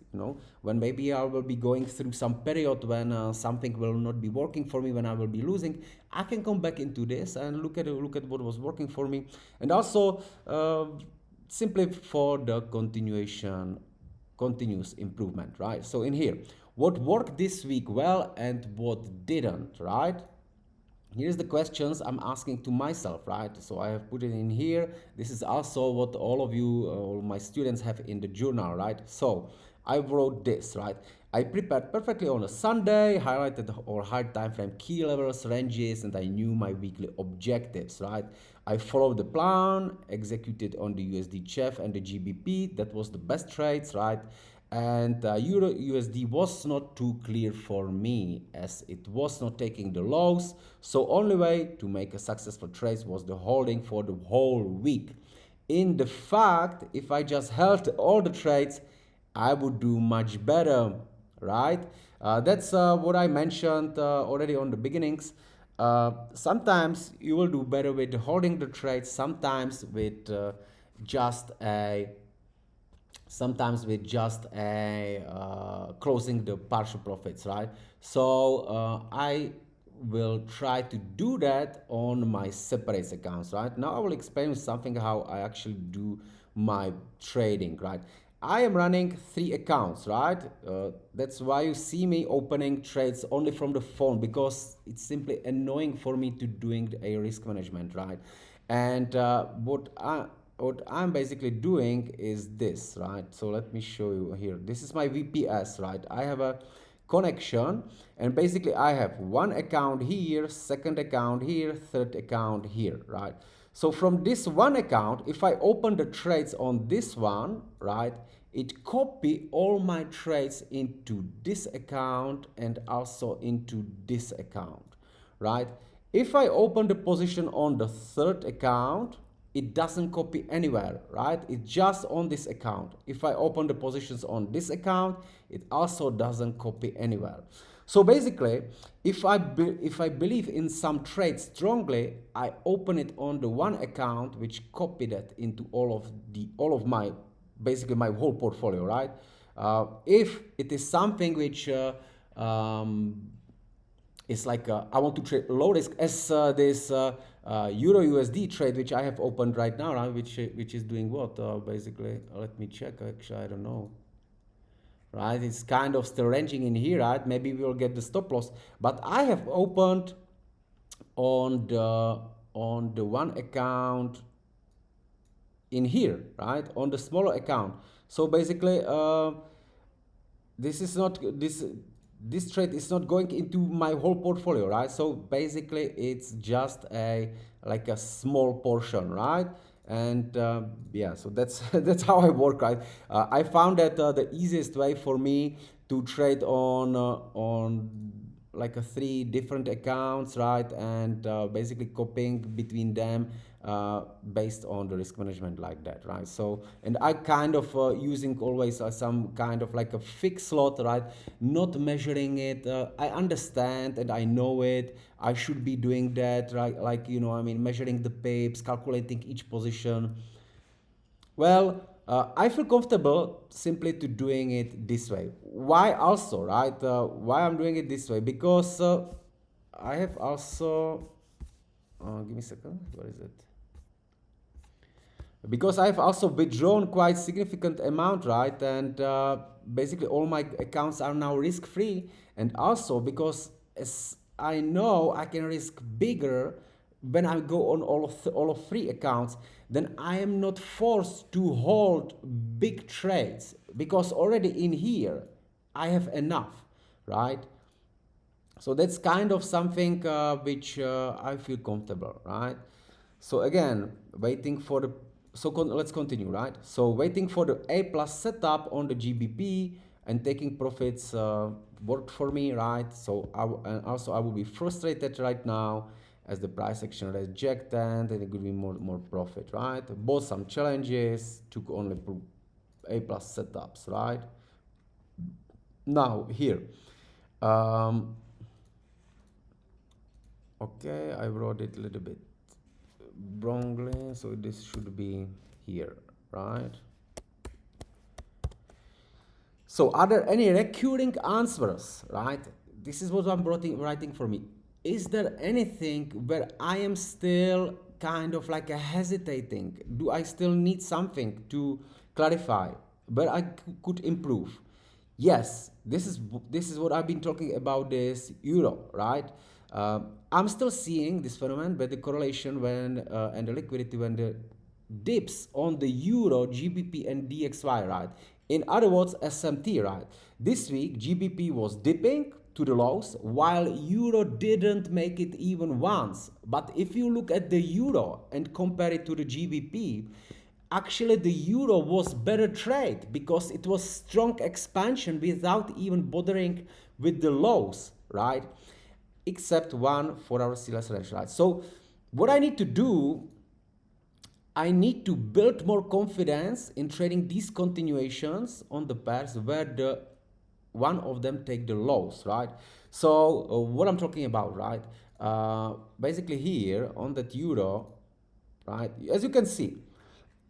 when maybe I will be going through some period when something will not be working for me, when I will be losing. I can come back into this and look at what was working for me, and also simply for the continuous improvement, right? So in here, what worked this week well and what didn't, right? Here's the questions I'm asking to myself, right? So I have put it in here. This is also what all of you, all my students have in the journal, right? So I wrote this, right? I prepared perfectly on a Sunday, highlighted our hard time frame key levels, ranges, and I knew my weekly objectives, right? I followed the plan, executed on the USD CHF and the GBP. That was the best trades, right? And Euro USD was not too clear for me as it was not taking the lows. So only way to make a successful trade was the holding for the whole week. In the fact, if I just held all the trades, I would do much better, right? That's what I mentioned already on the beginnings. Sometimes you will do better with holding the trades, just a sometimes with just a closing the partial profits, right? So I will try to do that on my separates accounts, right? Now I will explain something how I actually do my trading, right? I am running 3 accounts, right? That's why you see me opening trades only from the phone, because it's simply annoying for me to doing a risk management, right? And what I'm basically doing is this, right? So let me show you here. This is my VPS, right? I have a connection, and basically I have one account here, second account here, third account here, right? So from this one account, if I open the trades on this one, right, it copy all my trades into this account and also into this account, right? If I open the position on the third account, it doesn't copy anywhere, right? It's just on this account. If I open the positions on this account, it also doesn't copy anywhere. So basically, if I believe in some trade strongly, I open it on the one account which copy that into all of my basically my whole portfolio, right? If it is something which it's like I want to trade low risk, as this Euro USD trade which I have opened right now, right? Which is doing what basically? Let me check. Actually, I don't know. Right, it's kind of still ranging in here, right? Maybe we will get the stop loss, but I have opened on the one account in here, right? On the smaller account. So basically, this trade is not going into my whole portfolio, right? So basically it's just like a small portion, right? And yeah, so that's that's how I work, right? I found that the easiest way for me to trade on like 3 different accounts, right? And basically copying between them based on the risk management like that, right? So, and I kind of using always some kind of like a fixed slot, right? Not measuring it. I understand and I know it. I should be doing that, right? Like, you know, I mean, measuring the pips, calculating each position. Well, I feel comfortable simply to doing it this way. Why also, right? Why I'm doing it this way? Because I have also, give me a second, what is it? Because I've also withdrawn quite significant amount, right? And basically all my accounts are now risk free. And also because as I know I can risk bigger when I go on all of three accounts, then I am not forced to hold big trades because already in here I have enough, right? So that's kind of something which I feel comfortable, right? So again, waiting for the, let's continue, right? So waiting for the A plus setup on the GBP and taking profits worked for me, right? So and also I will be frustrated right now as the price action rejected and it will be more profit, right? Both some challenges, took only A plus setups, right? Now here, um, okay, I wrote it a little bit wrongly, so this should be here, right? So are there any recurring answers, right? This is what I'm writing for me. Is there anything where I am still kind of like a hesitating? Do I still need something to clarify where I could improve? Yes, this is what I've been talking about this euro, right? I'm still seeing this phenomenon, but the correlation when and the liquidity when the dips on the euro, GBP, and DXY, right? In other words, SMT, right? This week, GBP was dipping to the lows while euro didn't make it even once. But if you look at the euro and compare it to the GBP, actually the euro was better trade because it was strong expansion without even bothering with the lows, right? Except one for our CLS range, right? So what I need to do, I need to build more confidence in trading these continuations on the pairs where the one of them take the lows, right? So what I'm talking about, right? Basically here on that euro, right? As you can see,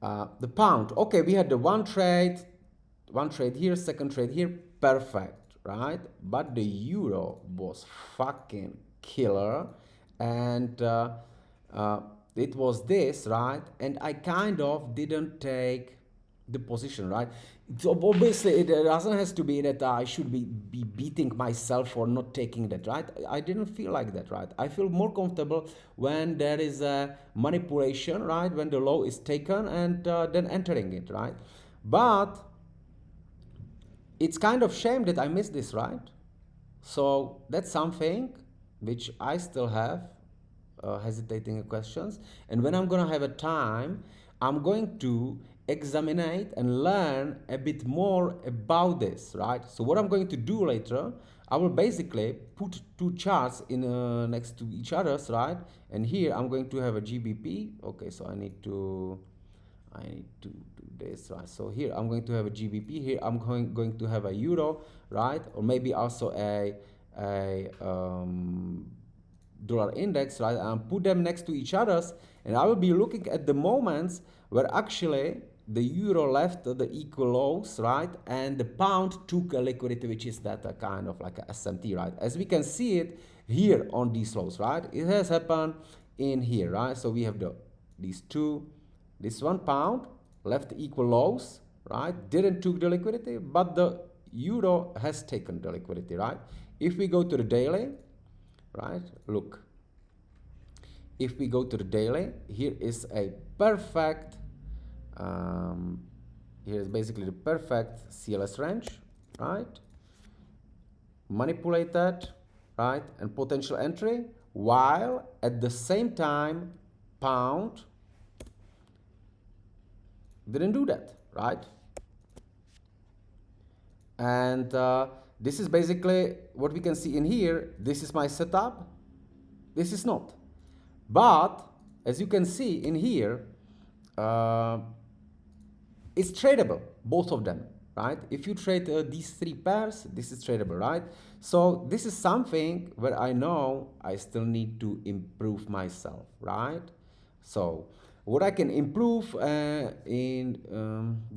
the pound. Okay, we had the one trade here, second trade here, perfect, right? But the euro was fucking killer, and it was this, right? And I kind of didn't take the position, right? So obviously it doesn't have to be that I should be beating myself for not taking that, right? I didn't feel like that, right? I feel more comfortable when there is a manipulation, right? When the low is taken and then entering it, right? But it's kind of shame that I missed this, right? So that's something which I still have hesitating questions. And when I'm gonna have a time, I'm going to examine it and learn a bit more about this, right? So what I'm going to do later, I will basically put two charts in next to each other's, right? And here I'm going to have a GBP. Okay, so I need to do this, right? So here I'm going to have a GBP. Here I'm going to have a euro, right? Or maybe also a dollar index, right? And put them next to each other's, and I will be looking at the moments where actually the euro left the equal lows, right? And the pound took a liquidity, which is that kind of like a SMT, right? As we can see it here on these lows, right? It has happened in here, right? So we have these two, this £1 left equal lows, right? Didn't took the liquidity, but the euro has taken the liquidity, right? If we go to the daily, right? Look, if we go to the daily, here is a perfect, here is basically the perfect CLS range, right? Manipulate that, right? And potential entry, while at the same time, pound didn't do that, right? And this is basically what we can see in here. This is my setup. This is not. But as you can see in here, uh, it's tradable, both of them, right? If you trade these three pairs, this is tradable, right? So this is something where I know I still need to improve myself, right? So what I can improve what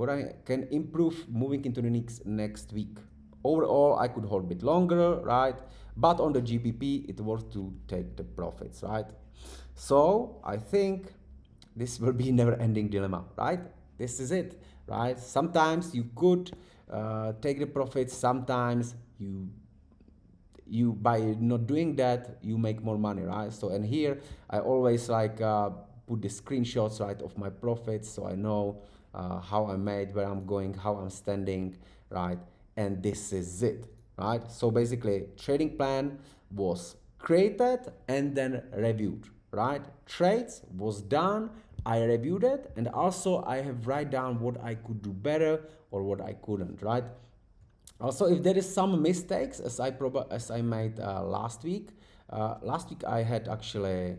I can improve moving into the next week. Overall, I could hold a bit longer, right? But on the GBP, it was to take the profits, right? So I think this will be never-ending dilemma, right? This is it, right? Sometimes you could take the profits. Sometimes you by not doing that you make more money, right? So and here I always like put the screenshots, right, of my profits, so I know how I made, where I'm going, how I'm standing, right? And this is it, right? So basically trading plan was created and then reviewed, right? Trades was done, I reviewed it, and also I have write down what I could do better or what I couldn't, right? Also, if there is some mistakes, as I made last week I had actually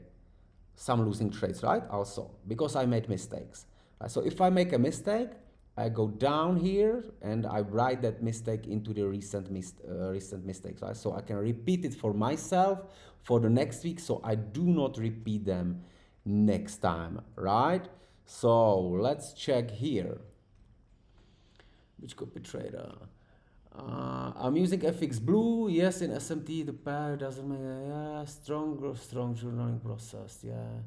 some losing trades, right? Also, because I made mistakes. Right? So if I make a mistake, I go down here and I write that mistake into the recent mistakes, right? So I can repeat it for myself for the next week, so I do not repeat them next time, right? So let's check here. Which copy trader? I'm using FX Blue. Yes, in SMT the pair doesn't make strong journaling process. Yeah,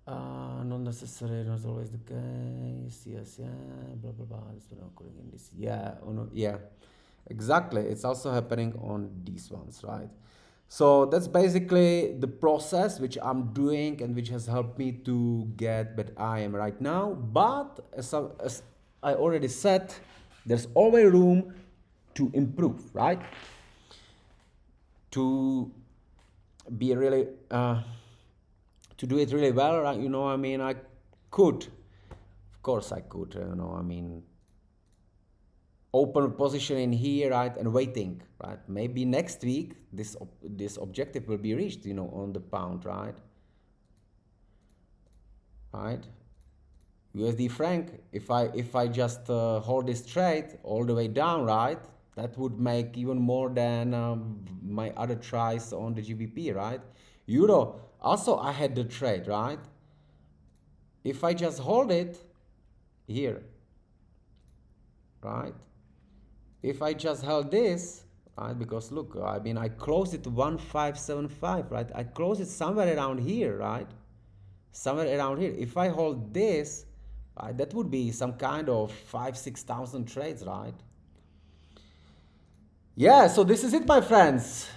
not necessary, not always the case. Yes, yeah, blah blah blah. It's not occurring in this. Yeah, oh no, yeah, exactly. It's also happening on these ones, right? So that's basically the process which I'm doing and which has helped me to get where I am right now. But as I already said, there's always room to improve, right? To be really to do it really well, right? You know, I mean, I could, of course I could, you know, I mean, open position in here, right, and waiting, right? Maybe next week this objective will be reached, you know, on the pound, right? USD franc, if I just hold this trade all the way down, right, that would make even more than my other tries on the GBP, right? Euro, also I had the trade, right? If I just hold it here, right? If I just held this, right, because look, I mean, I closed it to 1575, right? I closed it somewhere around here, right? Somewhere around here. If I hold this, right, that would be some kind of 5,000-6,000 trades, right? Yeah, so this is it, my friends.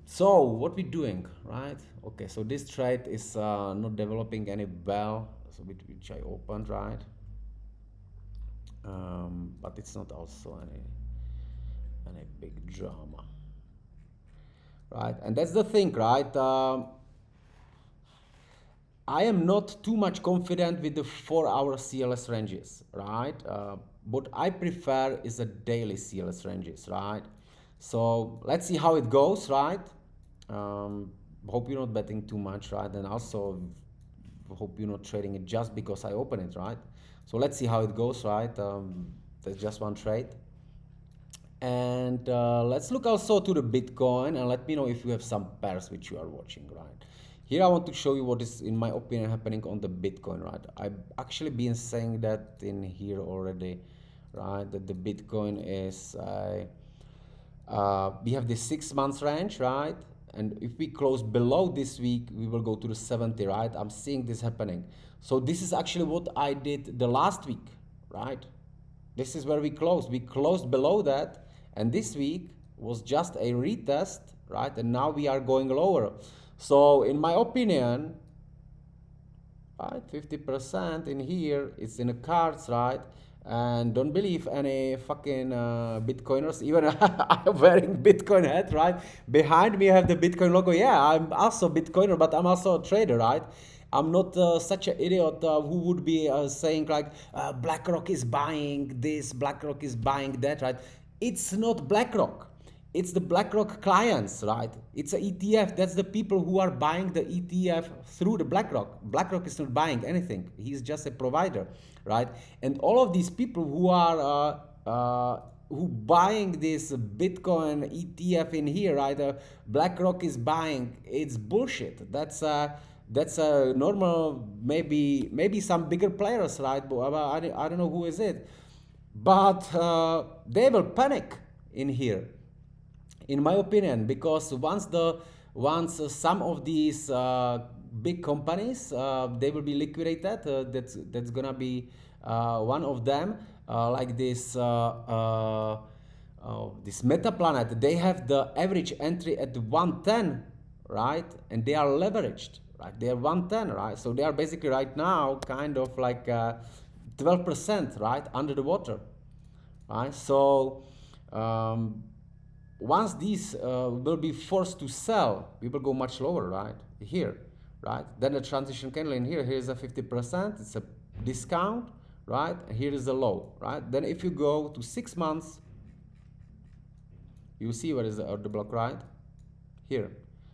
So what we doing, right? Okay, so this trade is not developing any well, so which I opened, right? But it's not also any big drama, right? And that's the thing, right? I am not too much confident with the 4-hour CLS ranges, right? What I prefer is a daily CLS ranges, right? So let's see how it goes, right? Hope you're not betting too much, right? And also hope you're not trading it just because I open it, right? So let's see how it goes, right? That's just one trade. And let's look also to the Bitcoin and let me know if you have some pairs which you are watching, right? Here I want to show you what is, in my opinion, happening on the Bitcoin, right? I've actually been saying that in here already, right? That the Bitcoin is, we have this 6 months range, right? And if we close below this week, we will go to the 70, right? I'm seeing this happening. So this is actually what I did the last week, right? This is where we closed. We closed below that. And this week was just a retest, right? And now we are going lower. So in my opinion, right, 50% in here, it's in the cards, right? And don't believe any fucking Bitcoiners. Even I'm wearing Bitcoin hat, right? Behind me I have the Bitcoin logo. Yeah, I'm also Bitcoiner, but I'm also a trader, right? I'm not such an idiot who would be saying like BlackRock is buying this, BlackRock is buying that, right? It's not BlackRock. it's the BlackRock clients, right? It's a ETF. That's the people who are buying the ETF through the BlackRock. BlackRock is not buying anything. He's just a provider, right? And all of these people who are who buying this Bitcoin ETF in here, right? BlackRock is buying. It's bullshit. That's a normal, maybe some bigger players, right? But I don't know who is it, but they will panic in here, in my opinion, because once some of these big companies they will be liquidated. That's gonna be one of them, like this Meta Planet. They have the average entry at 110, right? And they are leveraged, right? They are 110, right? So they are basically right now kind of like 12%, right, under the water, right? So once these will be forced to sell, we will go much lower, right? Here, right? Then the transition candle in here, here's a 50%, it's a discount, right? Here is the low, right? Then if you go to 6 months, you see where is the order block, right? Here.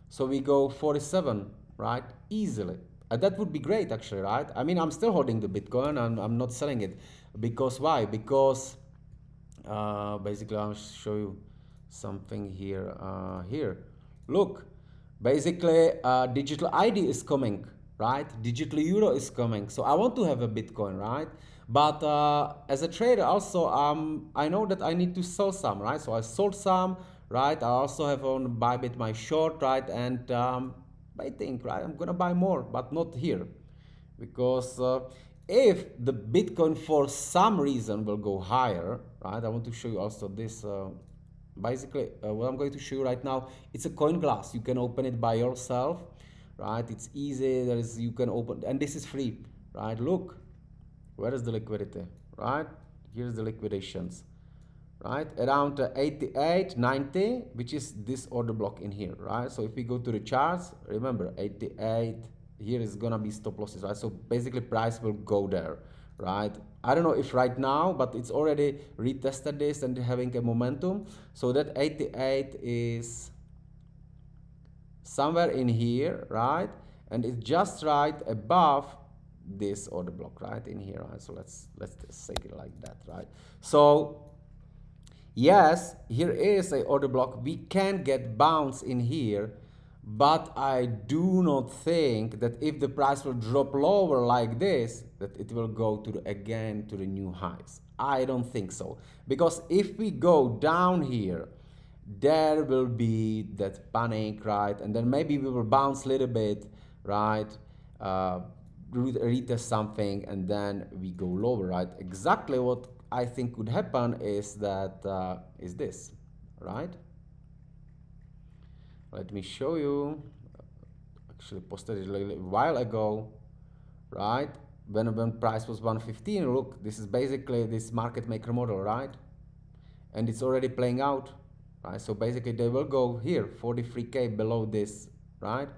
So we go 47, right? Easily. That would be great, actually, right? I mean, I'm still holding the Bitcoin, and I'm not selling it. Because why? Because basically, I'll show you something here. Here, look. Basically, digital ID is coming, right? Digital euro is coming. So I want to have a Bitcoin, right? But as a trader, also, I know that I need to sell some, right? So I sold some, right? I also have on Bybit my short, right? And I think, right, I'm gonna buy more, but not here, because if the Bitcoin for some reason will go higher, right? I want to show you also this. Basically, what I'm going to show you right now, it's a coin glass. You can open it by yourself, right? It's easy. You can open, and this is free, right? Look, where is the liquidity, right? Here's the liquidations, right? Around 88, 90, which is this order block in here, right? So if we go to the charts, remember 88, here is gonna be stop losses, right? So basically price will go there, right? I don't know if right now, but it's already retested this and having a momentum. So that 88 is somewhere in here, right? And it's just right above this order block, right, in here, right? So let's just take it like that, right? So yes, here is a order block. We can get bounce in here, but I do not think that if the price will drop lower like this, that it will go to again to the new highs. I don't think so, because if we go down here, there will be that panic, right? And then maybe we will bounce a little bit, right? Retest something, and then we go lower, right? Exactly what I think could happen is that is this, right? Let me show you. Actually posted it a while ago, right? When price was 115, look, this is basically this market maker model, right? And it's already playing out, right? So basically they will go here, 43K below this, right?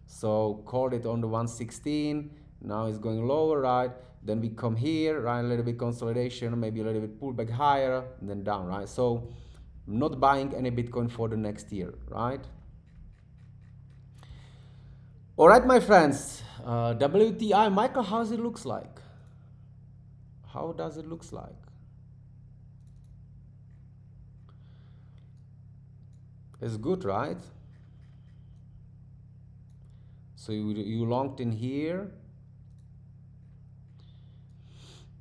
So called it on the 116, now it's going lower, right? Then we come here, right? A little bit consolidation, maybe a little bit pullback higher, and then down, right? So I'm not buying any Bitcoin for the next year, right? All right, my friends, WTI, Michael, how does it looks like? How does it looks like? It's good, right? So you longed in here.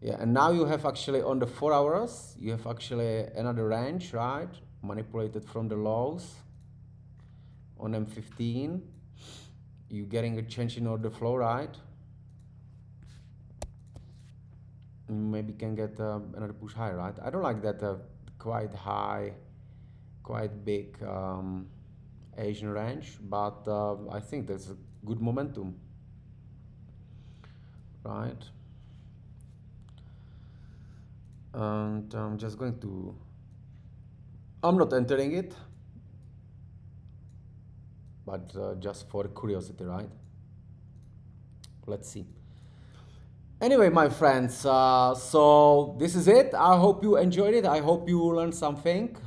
Yeah, and now you have actually on the 4 hours, you have actually another range, right? Manipulated from the lows on M15. You getting a change in order flow, right? Maybe can get another push higher, right? I don't like that quite high, quite big Asian range, but I think that's a good momentum, right? And I'm just going to, I'm not entering it, but just for curiosity, right? Let's see. Anyway, my friends, so this is it. I hope you enjoyed it. I hope you learned something.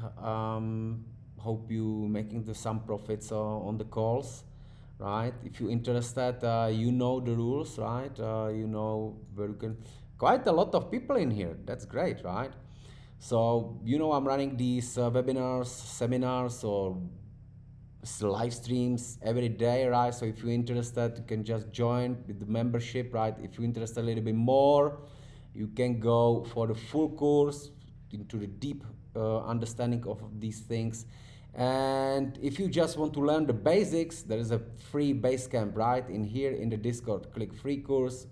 hope you making some profits on the calls, right? If you're interested, you know the rules, right? You know where you can. Quite a lot of people in here. That's great, right? So you know I'm running these webinars, seminars, or live streams every day, right? So if you're interested, you can just join with the membership, right? If you're interested a little bit more, you can go for the full course into the deep understanding of these things. And if you just want to learn the basics, there is a free base camp right in here in the Discord. Click free course,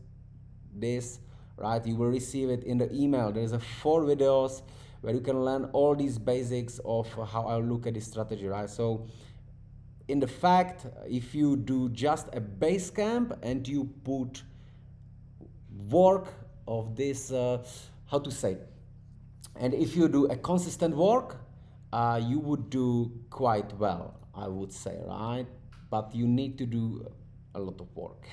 this, right? You will receive it in the email. There's a 4 videos where you can learn all these basics of how I look at this strategy, right? So in the fact, if you do just a base camp and you put work of this, how to say, and if you do a consistent work, you would do quite well, I would say, right? But you need to do a lot of work.